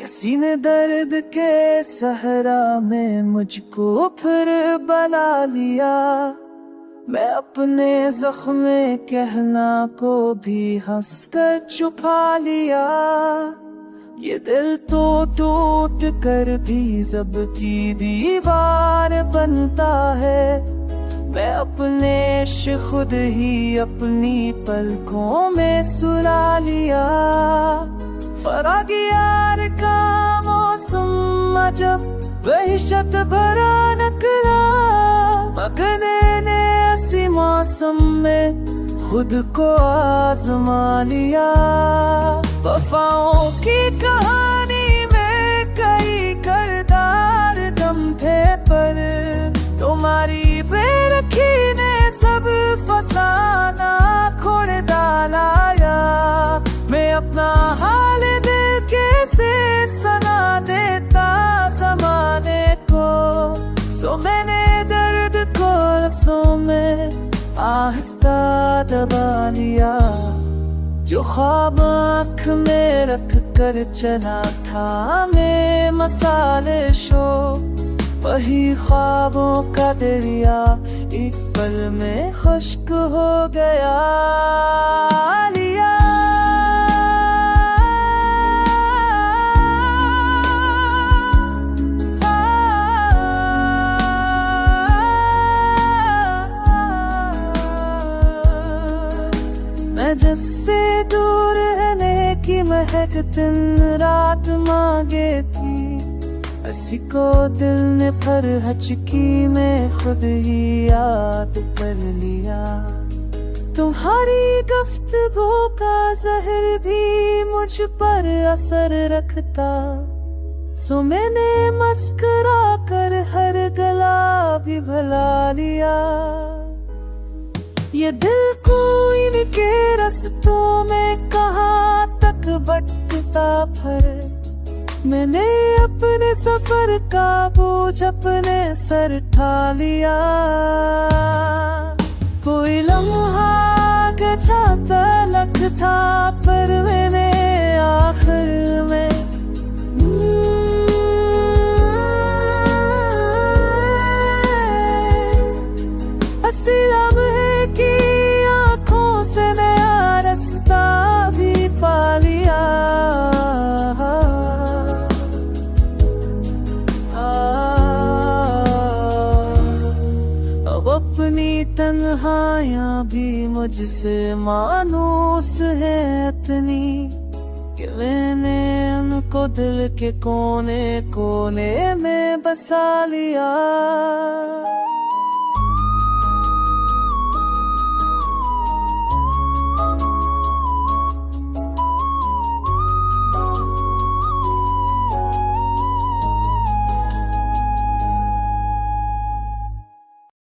किसी ने दर्द के सहरा में मुझको फिर बला लिया। मैं अपने जख्म कहना को भी हंस कर छुपा लिया। ये दिल तो टूट कर भी जब की दीवार बनता है। मैं अपने इश्क खुद ही अपनी पलकों में सुला लिया। फरागी यार का मौसम जब वहशत भरा नकला। मगने ने ऐसी मौसम में खुद को आजमा लिया। वफाओं की कहानी में कई किरदार दम थे, पर तुम्हारी बेरखी ने सब फसाना खोड़ डाला। मैं अपना हाल दिल कैसे सना देता ज़माने को। सो मैंने दर्द को लफ्ज़ों में आहिस्ता दबा लिया। जो ख्वाब आँख में रख कर चला था मैं मसाले शो, वही ख्वाबों का दरिया एक पल में खुश्क हो गया। लिया मैं जिससे दूर रहने की महक दिन रात मांगे थी। हंसी को दिल ने पर हचकी में खुद ही याद कर लिया। तुम्हारी गुफ्तगू का जहर भी मुझ पर असर रखता। सो मैंने मस्करा कर हर गला भी भला लिया। ये दिल कोई इनके रस्तों में कहाँ तक भटकता फिर। मैंने अपने सफर का बोझ अपने सर ठा लिया। कोई लम्हा गछा तलक था, पर मैंने आखिर में हंसी लम्हे की आँखों से नया रास्ता भी पा लिया। अब अपनी तन्हाइयाँ भी मुझसे मानूस है इतनी कि मैंने उनको दिल के कोने कोने में बसा लिया।